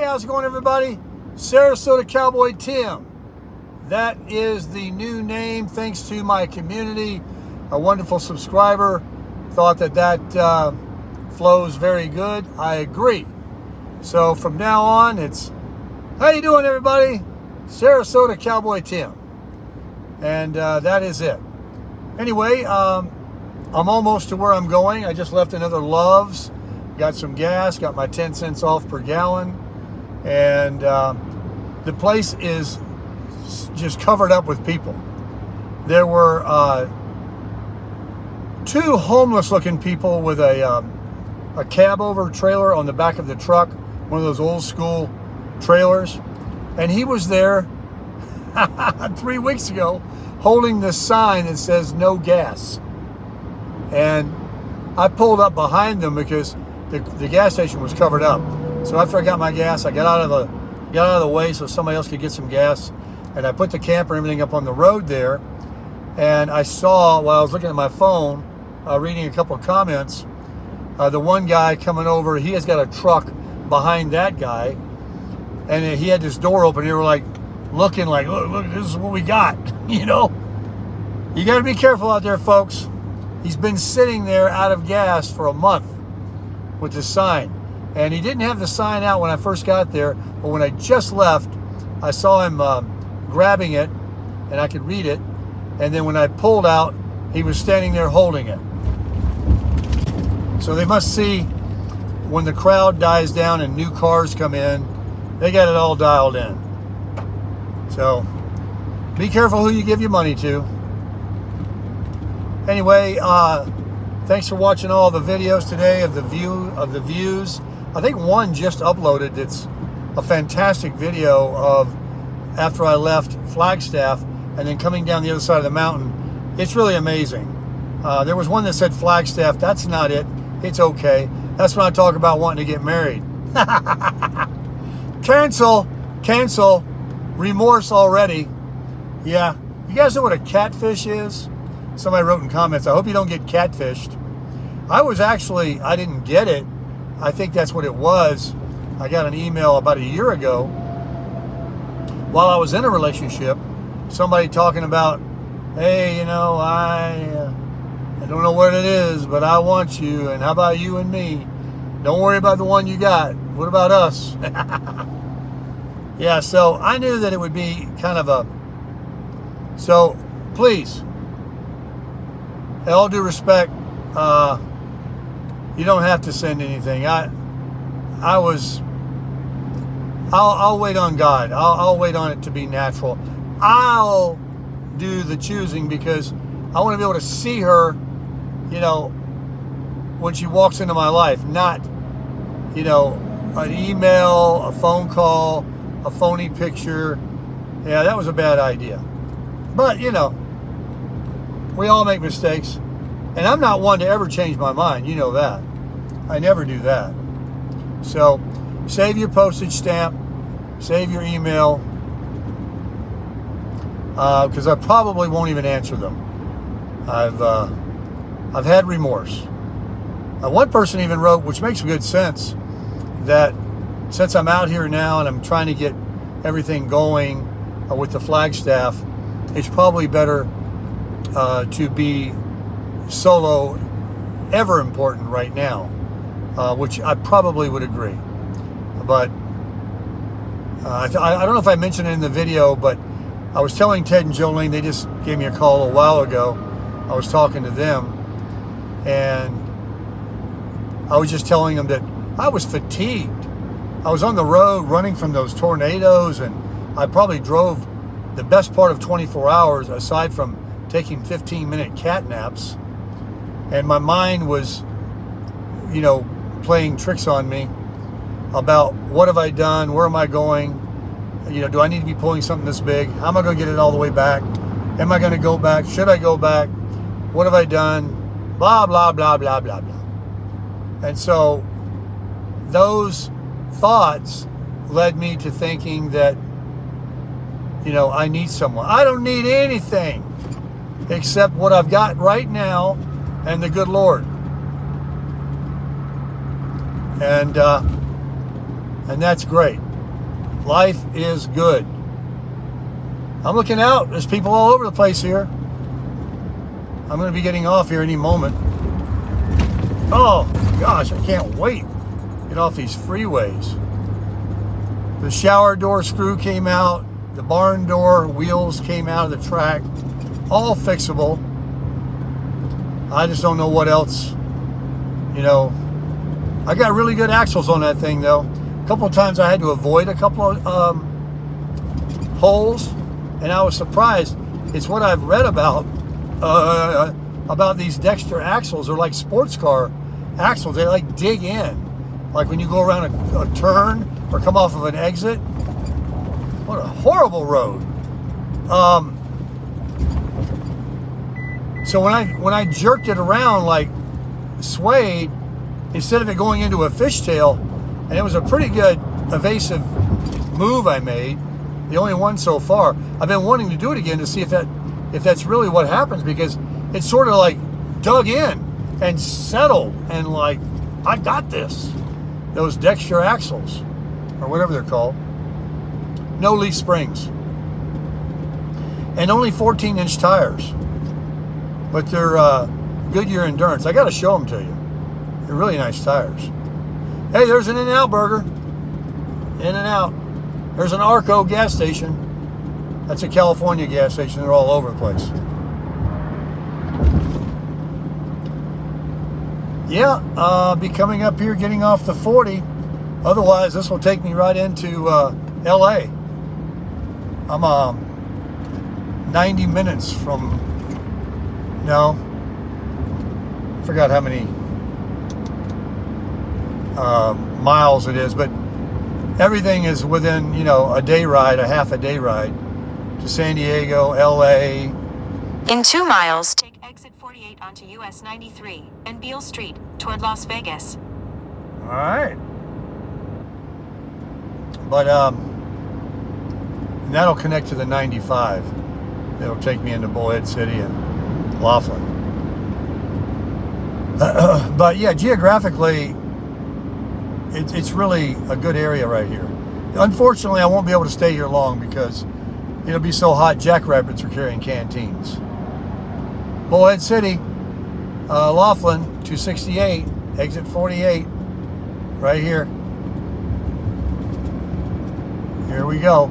how's it going, everybody? Sarasota Cowboy Tim. That is the new name, thanks to my community. A wonderful subscriber thought that flows very good. I agree. So from now on, it's, how you doing, everybody? Sarasota Cowboy Tim. And that is it. Anyway, I'm almost to where I'm going. I just left another Love's. Got some gas, got my 10 cents off per gallon. And the place is just covered up with people. There were two homeless looking people with a cab over trailer on the back of the truck, one of those old school trailers. And he was there 3 weeks ago holding this sign that says no gas. And I pulled up behind them because the gas station was covered up. So after I got my gas, I got out of the way so somebody else could get some gas. And I put the camper and everything up on the road there. And I saw, while I was looking at my phone, reading a couple of comments, the one guy coming over, he has got a truck behind that guy. And he had this door open. They were like looking like, look, this is what we got. You know, you got to be careful out there, folks. He's been sitting there out of gas for a month with the sign. And he didn't have the sign out when I first got there. But when I just left, I saw him grabbing it, and I could read it. And then when I pulled out, he was standing there holding it. So they must see when the crowd dies down and new cars come in, they got it all dialed in. So be careful who you give your money to. Anyway, thanks for watching all the videos today of the views. I think one just uploaded. It's a fantastic video of after I left Flagstaff and then coming down the other side of the mountain. It's really amazing. There was one that said Flagstaff. That's not it. It's okay. That's when I talk about wanting to get married. Cancel. Remorse already. Yeah. You guys know what a catfish is? Somebody wrote in comments, I hope you don't get catfished. I didn't get it. I think that's what it was. I got an email about a year ago while I was in a relationship, somebody talking about, hey, you know, I don't know what it is, but I want you, and how about you and me? Don't worry about the one you got. What about us? Yeah, so I knew that it would be kind of a... So, please, in all due respect, you don't have to send anything. I'll wait on God. I'll wait on it to be natural. I'll do the choosing because I want to be able to see her, you know, when she walks into my life, not, you know, an email, a phone call, a phony picture. Yeah, that was a bad idea. But, you know, we all make mistakes. And I'm not one to ever change my mind. You know that. I never do that. So, save your postage stamp. Save your email. Because I probably won't even answer them. I've had remorse. One person even wrote, which makes good sense, that since I'm out here now and I'm trying to get everything going with the Flagstaff, it's probably better to be solo, ever important right now, which I probably would agree. But I don't know if I mentioned it in the video, but I was telling Ted and Jolene, they just gave me a call a while ago. I was talking to them, and I was just telling them that I was fatigued. I was on the road running from those tornadoes, and I probably drove the best part of 24 hours, aside from taking 15-minute cat naps. And my mind was, you know, playing tricks on me about what have I done? Where am I going? You know, do I need to be pulling something this big? How am I going to get it all the way back? Am I going to go back? Should I go back? What have I done? Blah, blah, blah, blah, blah, blah. And so those thoughts led me to thinking that, you know, I need someone. I don't need anything except what I've got right now and the good Lord. And that's great. Life is good. I'm looking out. There's people all over the place here. I'm going to be getting off here any moment. Oh, gosh, I can't wait to get off these freeways. The shower door screw came out. The barn door wheels came out of the track. All fixable. I just don't know what else. You know, I got really good axles on that thing, though. A couple of times I had to avoid a couple of holes, and I was surprised. It's what I've read about these Dexter axles. They're like sports car axles. They like dig in, like when you go around a turn or come off of an exit. What a horrible road. So when I jerked it around, like swayed, instead of it going into a fishtail, and it was a pretty good evasive move I made, the only one so far. I've been wanting to do it again to see if that's really what happens, because it's sort of like dug in and settled and like, I got this. Those Dexter axles, or whatever they're called. No leaf springs. And only 14-inch tires. But they're Goodyear Endurance. I got to show them to you. They're really nice tires. Hey, there's an In-N-Out burger. In-N-Out. There's an Arco gas station. That's a California gas station. They're all over the place. Yeah, be coming up here, getting off the 40. Otherwise, this will take me right into LA. I'm 90 minutes from, no, I forgot how many miles it is, but everything is within, you know, a day ride, a half a day ride to San Diego, LA. In 2 miles, take exit 48 onto US 93 and Beale Street toward Las Vegas. All right. But and that'll connect to the 95. It'll take me into Bullhead City and Laughlin. But yeah, geographically, it's really a good area right here. Unfortunately, I won't be able to stay here long because it'll be so hot. Jackrabbits are carrying canteens. Bullhead City, Laughlin, 268, exit 48, right here. Here we go.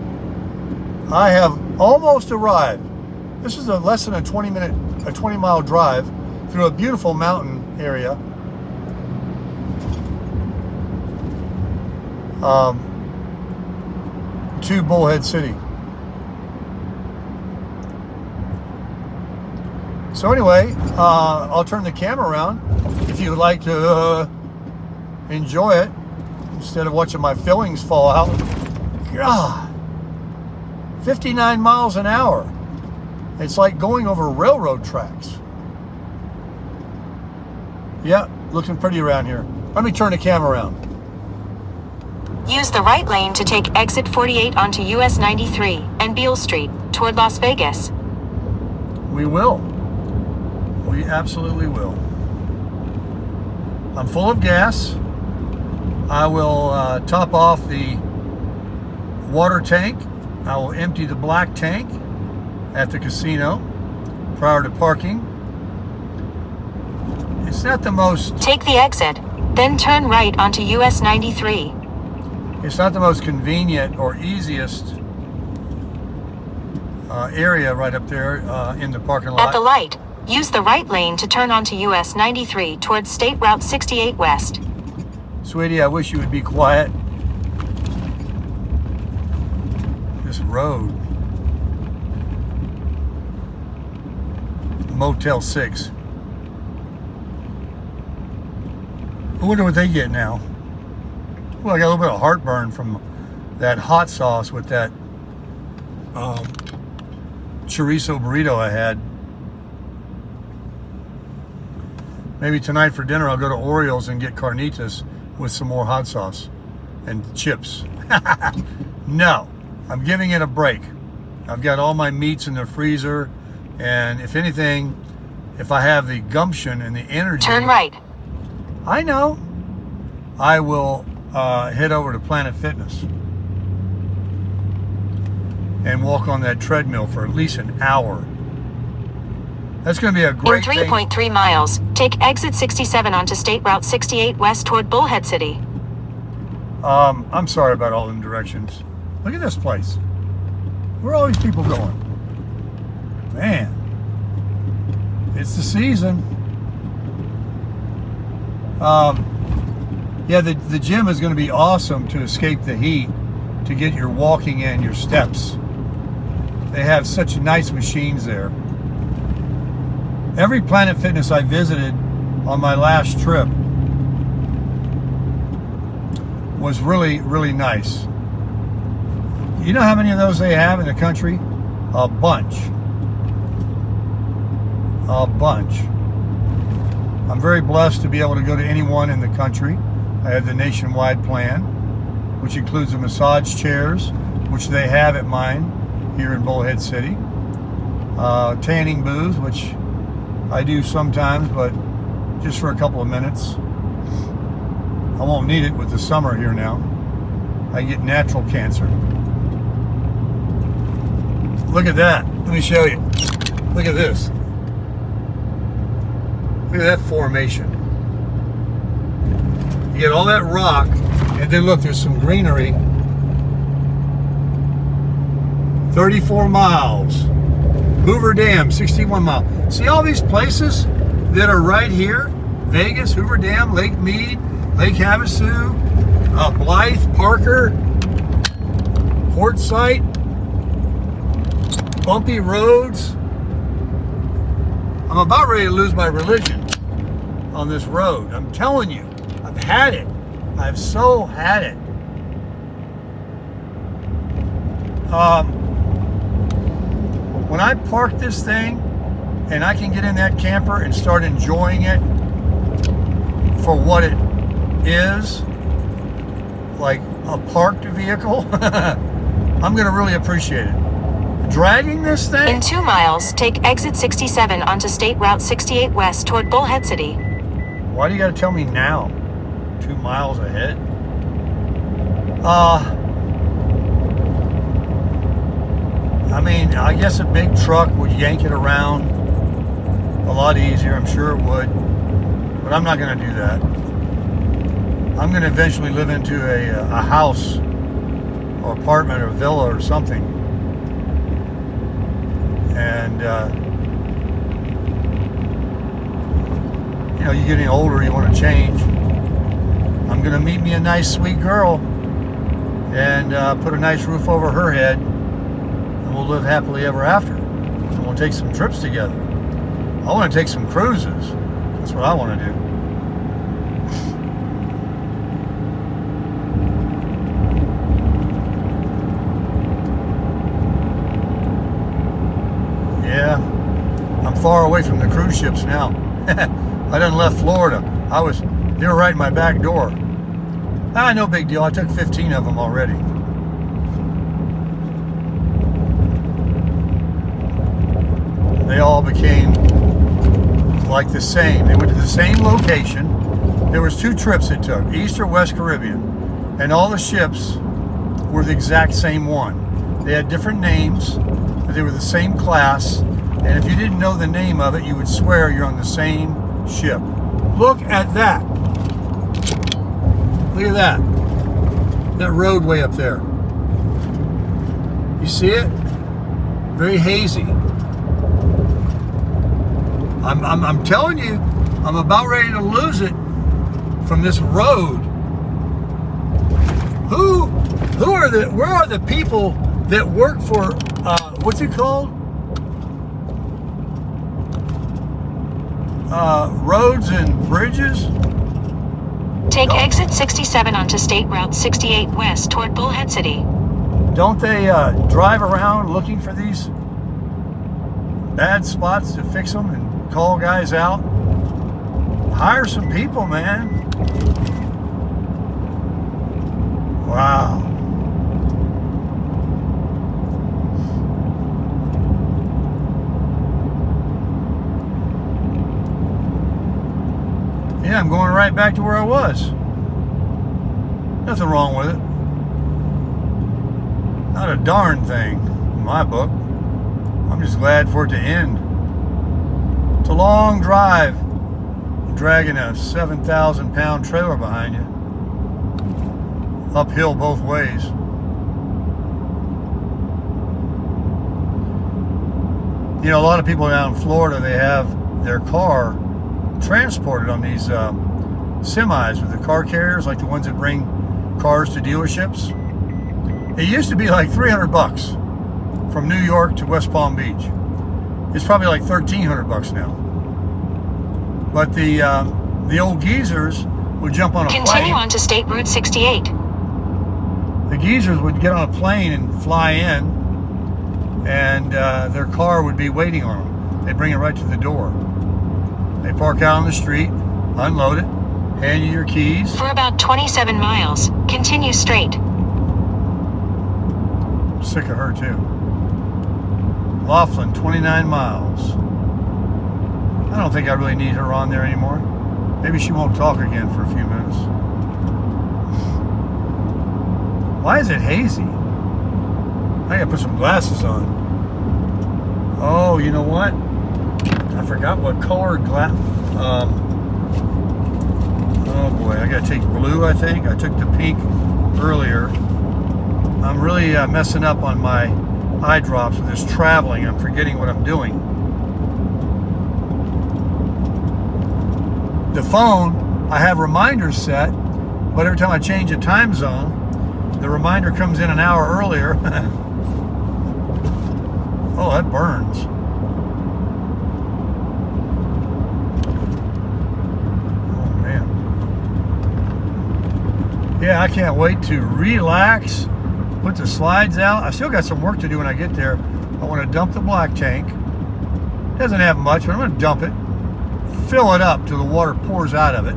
I have almost arrived. This is a less than a 20-mile drive through a beautiful mountain area. To Bullhead City. So anyway, I'll turn the camera around if you would like to enjoy it instead of watching my fillings fall out. God, 59 miles an hour. It's like going over railroad tracks. Yeah, looking pretty around here. Let me turn the camera around. Use the right lane to take exit 48 onto US 93 and Beale Street toward Las Vegas. We will. We absolutely will. I'm full of gas. I will top off the water tank. I will empty the black tank at the casino prior to parking. It's not the most... Take the exit, then turn right onto US 93. It's not the most convenient or easiest area right up there in the parking lot. At the light, use the right lane to turn onto US 93 towards State Route 68 West. Sweetie, I wish you would be quiet. This road. Motel 6. I wonder what they get now. Well, I got a little bit of heartburn from that hot sauce with that chorizo burrito I had. Maybe tonight for dinner I'll go to Orioles and get carnitas with some more hot sauce and chips. No, I'm giving it a break. I've got all my meats in the freezer, and if anything, if I have the gumption and the energy... Turn right. I know. I will head over to Planet Fitness. and walk on that treadmill for at least an hour. That's going to be a great In 3.3 miles, take exit 67 onto State Route 68 west toward Bullhead City. I'm sorry about all them directions. Look at this place. Where are all these people going? Man, it's the season. Yeah, the gym is going to be awesome to escape the heat, to get your walking in, your steps. They have such nice machines there. Every Planet Fitness I visited on my last trip was really, really nice. You know how many of those they have in the country? A bunch. A bunch. I'm very blessed to be able to go to any one in the country. I have the nationwide plan, which includes the massage chairs, which they have at mine here in Bullhead City. Tanning booths, which I do sometimes, but just for a couple of minutes. I won't need it with the summer here now. I get natural cancer. Look at that. Let me show you. Look at this. Look at that formation. You get all that rock, and then look, there's some greenery. 34 miles. Hoover Dam, 61 miles. See all these places that are right here? Vegas, Hoover Dam, Lake Mead, Lake Havasu, Blythe, Parker, Quartzsite, bumpy roads. I'm about ready to lose my religion on this road. I'm telling you, I've had it. I've so had it. When I park this thing and I can get in that camper and start enjoying it for what it is, like a parked vehicle, I'm going to really appreciate it. Dragging this thing? In 2 miles, take exit 67 onto State Route 68 west toward Bullhead City. Why do you got to tell me now? 2 miles ahead? I mean, I guess a big truck would yank it around a lot easier. I'm sure it would. But I'm not going to do that. I'm going to eventually live into a house or apartment or villa or something. And, you know, you're getting older, you want to change. I'm going to meet me a nice, sweet girl and put a nice roof over her head. And we'll live happily ever after. And we'll take some trips together. I want to take some cruises. That's what I want to do. Yeah, I'm far away from the cruise ships now. I done left Florida. They were right in my back door. No big deal. I took 15 of them already. They all became like the same. They went to the same location. There was 2 trips it took, East or West Caribbean. And all the ships were the exact same one. They had different names, but they were the same class. And if you didn't know the name of it, you would swear you're on the same ship. Look at that. Look at that. That roadway up there. You see it? Very hazy. I'm telling you, I'm about ready to lose it from this road. Where are the people that work for, what's it called? Roads and bridges? Take exit 67 onto State Route 68 west toward Bullhead City. Don't they drive around looking for these bad spots to fix them and call guys out? Hire some people, man. Wow. Yeah, I'm going right back to where I was. Nothing wrong with it. Not a darn thing. my book. I'm just glad for it to end. It's a long drive, dragging a 7,000-pound trailer behind you. Uphill both ways. You know, a lot of people down in Florida, they have their car transported on these semis with the car carriers, like the ones that bring cars to dealerships. It used to be like $300 from New York to West Palm Beach. It's probably like $1,300 now. But the old geezers would jump on a plane. Continue on to State Route 68. The geezers would get on a plane and fly in, and their car would be waiting on them. They'd bring it right to the door. They park out on the street, unload it, hand you your keys. For about 27 miles, continue straight. Sick of her too. Laughlin, 29 miles. I don't think I really need her on there anymore. Maybe she won't talk again for a few minutes. Why is it hazy? I gotta put some glasses on. Oh, you know what? I forgot what color glass. Oh boy, I gotta take blue, I think. I took the pink earlier. I'm really messing up on my eye drops with this traveling. I'm forgetting what I'm doing. The phone, I have reminders set, but every time I change a time zone, the reminder comes in an hour earlier. Oh, that burns. Oh, man. Yeah, I can't wait to relax, put the slides out. I still got some work to do when I get there. I want to dump the black tank. Doesn't have much, but I'm going to dump it. Fill it up till the water pours out of it.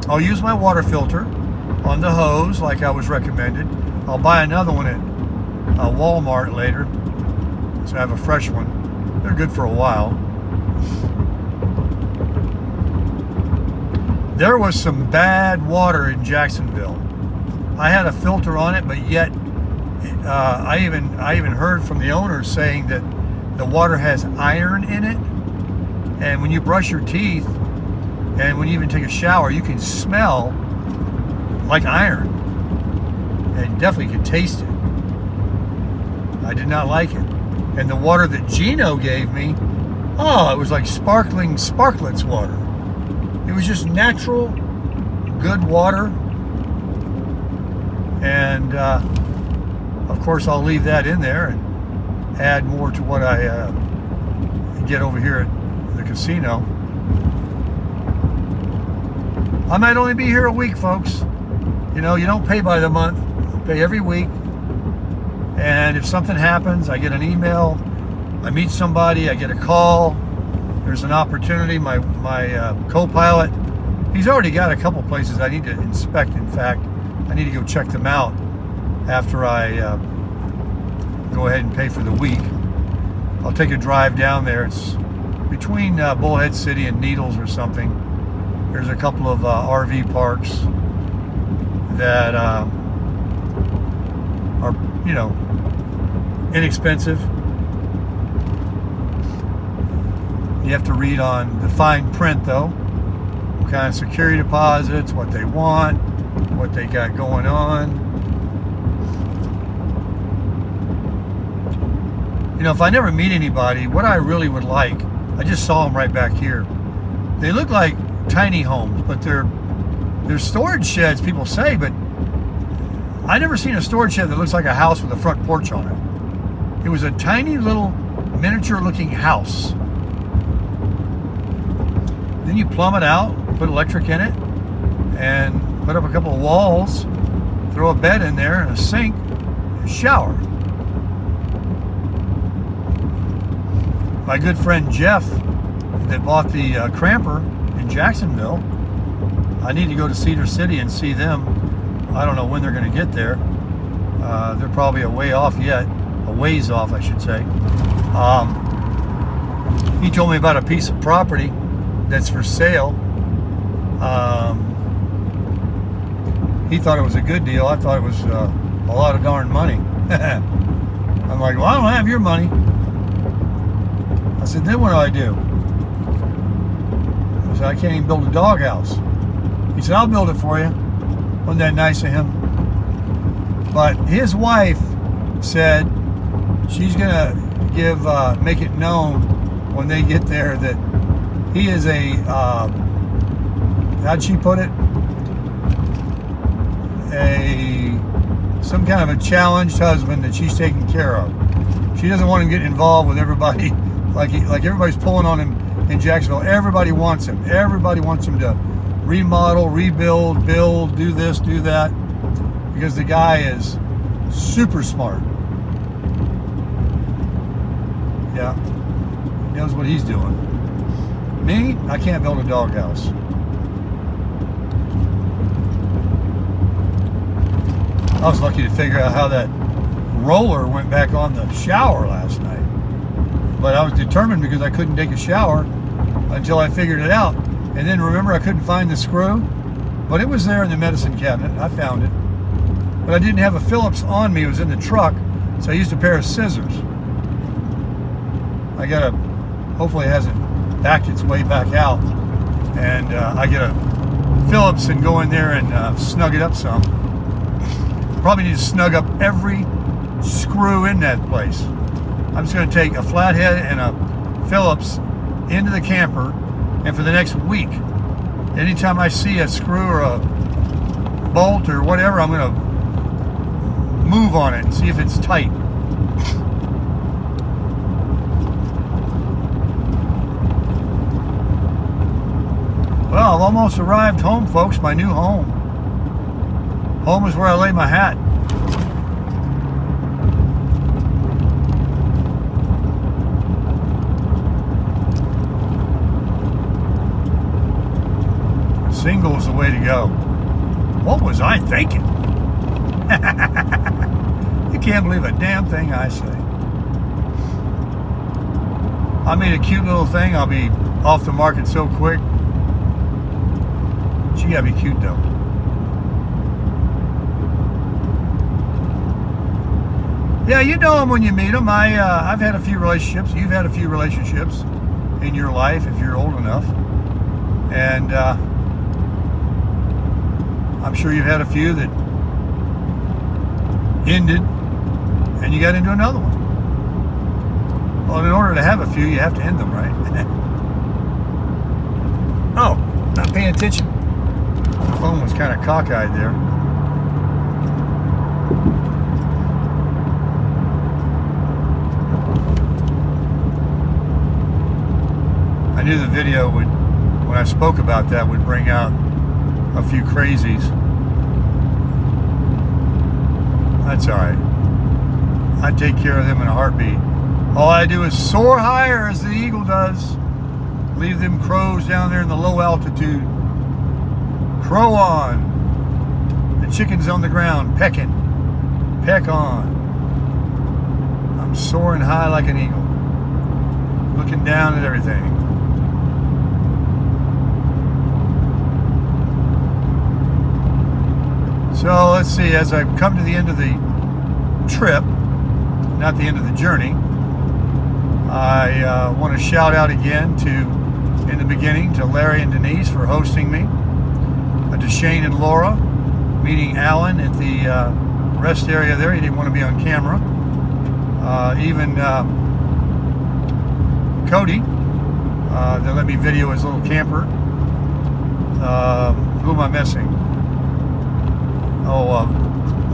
I'll use my water filter on the hose like I was recommended. I'll buy another one at Walmart later, so I have a fresh one. They're good for a while. There was some bad water in Jacksonville. I had a filter on it, but yet I even heard from the owners saying that the water has iron in it, and when you brush your teeth and when you even take a shower, you can smell like iron, and you definitely could taste it. I did not like it. And the water that Gino gave me, oh, it was like sparkling Sparklets water. It was just natural, good water. And of course I'll leave that in there and add more to what I get over here at the casino. I might only be here a week, folks. You know, you don't pay by the month, you pay every week. And if something happens, I get an email, I meet somebody, I get a call, there's an opportunity. My co-pilot, he's already got a couple places I need to inspect. In fact, I need to go check them out after I go ahead and pay for the week. I'll take a drive down there. It's between Bullhead City and Needles or something. There's a couple of RV parks that are, you know, inexpensive. You have to read on the fine print though, what kind of security deposits, what they want, what they got going on. You know, if I never meet anybody, what I really would like, I just saw them right back here. They look like tiny homes, but they're storage sheds, people say, but I never seen a storage shed that looks like a house with a front porch on it. It was a tiny little miniature looking house. Then you plumb it out, put electric in it, and put up a couple of walls, throw a bed in there and a sink, and a shower. My good friend Jeff that bought the Cramper in Jacksonville, I need to go to Cedar City and see them. I don't know when they're going to get there. They're probably a ways off, I should say. He told me about a piece of property that's for sale. He thought it was a good deal. I thought it was a lot of darn money. I'm like, well, I don't have your money. I said, then what do I do? I said, I can't even build a doghouse. He said, I'll build it for you. Wasn't that nice of him? But his wife said she's gonna make it known when they get there that he is a, how'd she put it? Some kind of a challenged husband that she's taking care of. She doesn't want him getting involved with everybody, like everybody's pulling on him in Jacksonville. Everybody wants him. Everybody wants him to remodel, rebuild, build, do this, do that, because the guy is super smart. Yeah, he knows what he's doing. Me, I can't build a doghouse. I was lucky to figure out how that roller went back on the shower last night. But I was determined because I couldn't take a shower until I figured it out. And then remember, I couldn't find the screw, but it was there in the medicine cabinet. I found it. But I didn't have a Phillips on me. It was in the truck, so I used a pair of scissors. Hopefully it hasn't backed its way back out. And I get a Phillips and go in there and snug it up some. Probably need to snug up every screw in that place. I'm just going to take a flathead and a Phillips into the camper, and for the next week, anytime I see a screw or a bolt or whatever, I'm going to move on it and see if it's tight. Well, I've almost arrived home, folks, my new home. Home is where I lay my hat. Single is the way to go. What was I thinking? You can't believe a damn thing I say. I made a cute little thing. I'll be off the market so quick. She gotta be cute though. Yeah, you know them when you meet them. I've had a few relationships. You've had a few relationships in your life if you're old enough. And I'm sure you've had a few that ended and you got into another one. Well, in order to have a few, you have to end them, right? Oh, not paying attention. The phone was kind of cockeyed there. I knew the video would, when I spoke about that, would bring out a few crazies. That's all right. I'd take care of them in a heartbeat. All I do is soar higher as the eagle does. Leave them crows down there in the low altitude. Crow on. The chickens on the ground pecking. Peck on. I'm soaring high like an eagle. Looking down at everything. So let's see, as I come to the end of the trip, not the end of the journey, I want to shout out again in the beginning, to Larry and Denise for hosting me, to Shane and Laura, meeting Alan at the rest area there. He didn't want to be on camera. Even Cody, that let me video his little camper. Who am I missing? Oh,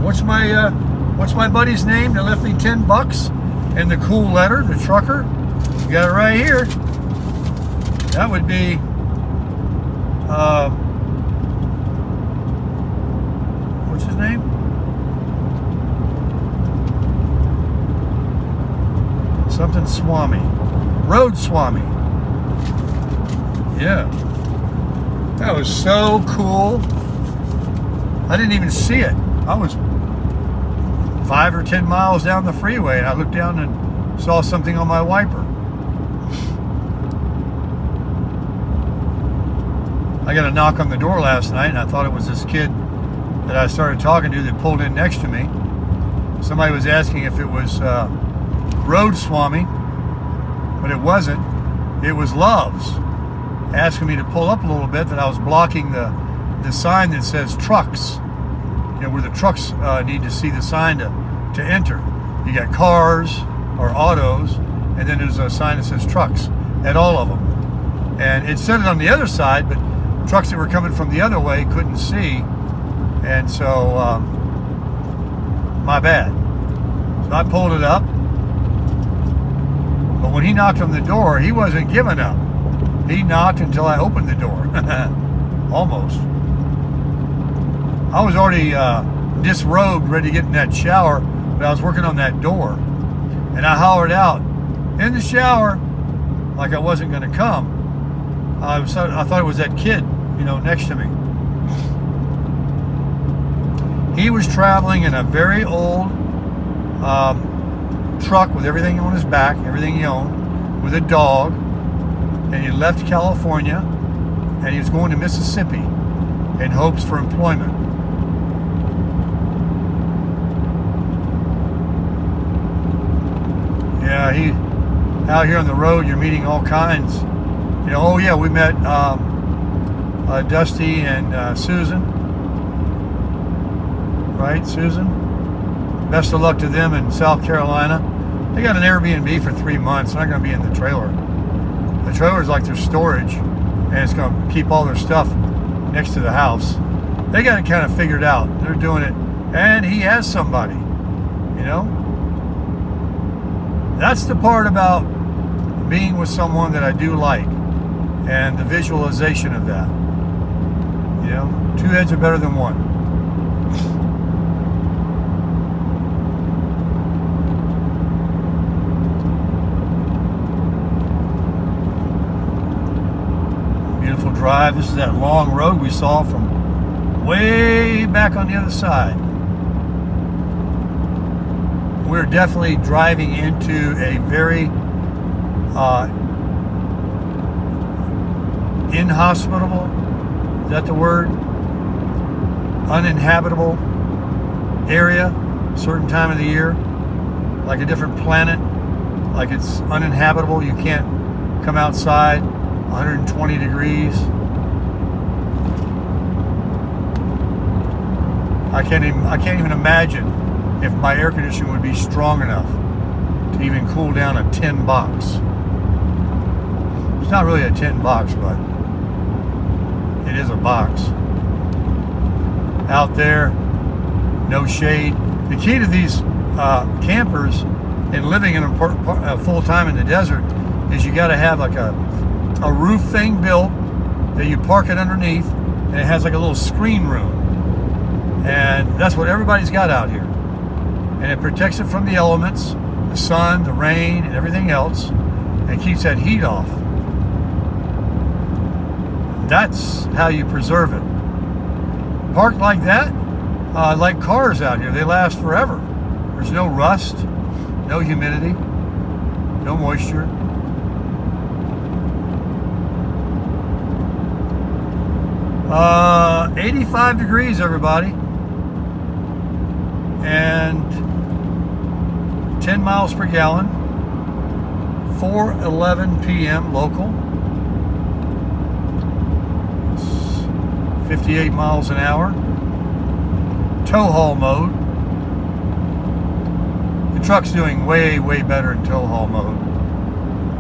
what's my buddy's name that left me $10 and the cool letter, the trucker? You got it right here. That would be what's his name? Something Swami. Road Swami. Yeah. That was so cool. I didn't even see it. I was 5 or 10 miles down the freeway and I looked down and saw something on my wiper. I got a knock on the door last night and I thought it was this kid that I started talking to that pulled in next to me. Somebody was asking if it was Road Swami, but it wasn't. It was Love's, asking me to pull up a little bit, that I was blocking the sign that says trucks. You know, where the trucks need to see the sign to enter. You got cars or autos, and then there's a sign that says trucks at all of them. And it said it on the other side, but trucks that were coming from the other way couldn't see. And so, my bad. So I pulled it up. But when he knocked on the door, he wasn't giving up. He knocked until I opened the door. Almost. I was already disrobed, ready to get in that shower, but I was working on that door. And I hollered out, in the shower, like I wasn't going to come. I thought it was that kid, you know, next to me. He was traveling in a very old truck with everything on his back, everything he owned, with a dog. And he left California, and he was going to Mississippi in hopes for employment. Yeah, he out here on the road, you're meeting all kinds. You know, oh yeah, we met Dusty and Susan. Right, Susan? Best of luck to them in South Carolina. They got an Airbnb for 3 months. They're not going to be in the trailer. The trailer is like their storage, and it's going to keep all their stuff next to the house. They got it kind of figured out. They're doing it, and he has somebody, you know? That's the part about being with someone that I do like, and the visualization of that. You know, two heads are better than one. Beautiful drive. This is that long road we saw from way back on the other side. We're definitely driving into a very inhospitable, is that the word? Uninhabitable area, certain time of the year, like a different planet, like it's uninhabitable. You can't come outside, 120 degrees. I can't even imagine if my air conditioning would be strong enough to even cool down a tin box. It's not really a tin box, but it is a box. Out there, no shade. The key to these campers and living in full time in the desert is you got to have like a roof thing built that you park it underneath, and it has like a little screen room. And that's what everybody's got out here. And it protects it from the elements, the sun, the rain, and everything else, and keeps that heat off. That's how you preserve it. Parked like that, like cars out here, they last forever. There's no rust, no humidity, no moisture. Uh, 85 degrees, everybody. And 10 miles per gallon, 4:11 p.m. local, 58 miles an hour, tow haul mode. The truck's doing way, way better in tow haul mode.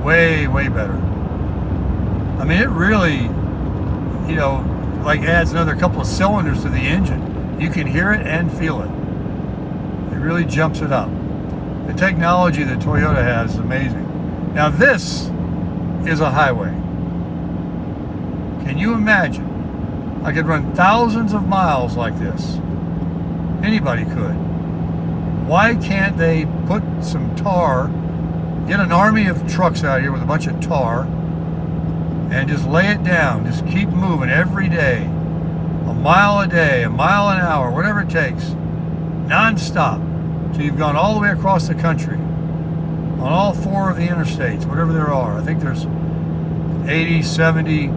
Way, way better. I mean, it really, you know, like adds another couple of cylinders to the engine. You can hear it and feel it. It really jumps it up. The technology that Toyota has is amazing. Now this is a highway. Can you imagine? I could run thousands of miles like this. Anybody could. Why can't they put some tar, get an army of trucks out here with a bunch of tar, and just lay it down, just keep moving every day, a mile a day, a mile an hour, whatever it takes, non-stop. So you've gone all the way across the country, on all 4 of the interstates, whatever there are. I think there's 80, 70,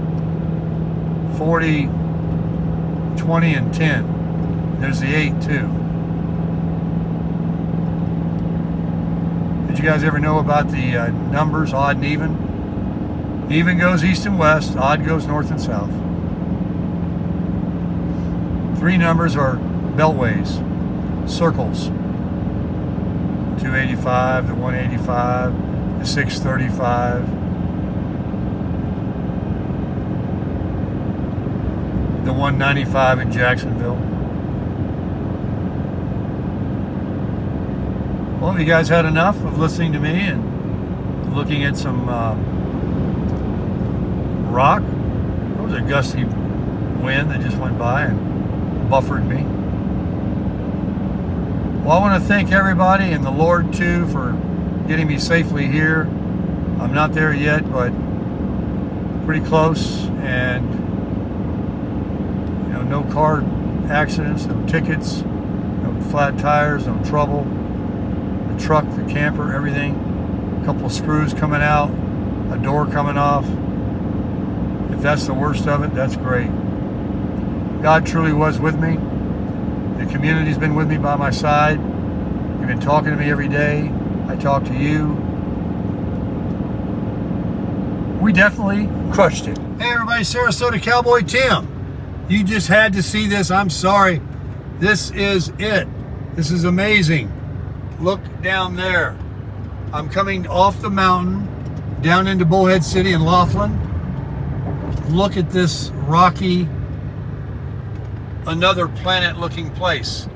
40, 20, and 10. There's the 8 too. you guys ever know about the numbers, odd and even. Even goes east and west, odd goes north and south. 3 numbers are beltways, circles. 285, the 185, the 635, the 195 in Jacksonville. Well, have you guys had enough of listening to me and looking at some rock? There was a gusty wind that just went by and buffered me. Well, I want to thank everybody and the Lord too for getting me safely here. I'm not there yet, but pretty close, and no car accidents, no tickets, no flat tires, no trouble. The truck, the camper, everything. A couple of screws coming out, a door coming off. If that's the worst of it, that's great. God truly was with me. The community's been with me by my side. You've been talking to me every day. I talk to you. We definitely crushed it. Hey everybody, Sarasota Cowboy Tim. You just had to see this. I'm sorry. This is it. This is amazing. Look down there. I'm coming off the mountain down into Bullhead City in Laughlin. Look at this rocky, another planet looking place.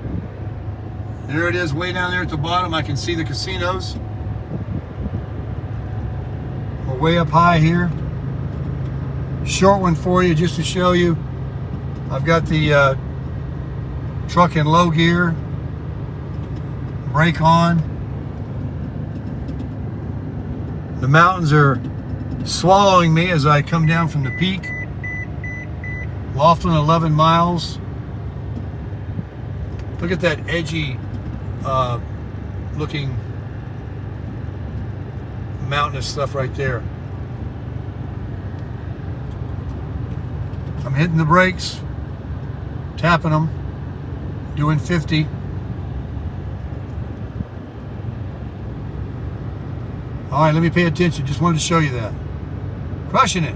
There it is way down there at the bottom. I can see the casinos. We're way up high here. Short one for you just to show you. I've got the truck in low gear, brake on. The mountains are swallowing me as I come down from the peak. Laughlin, 11 miles. Look at that edgy looking mountainous stuff right there. I'm hitting the brakes, tapping them, doing 50. All right, let me pay attention. Just wanted to show you that. Crushing it.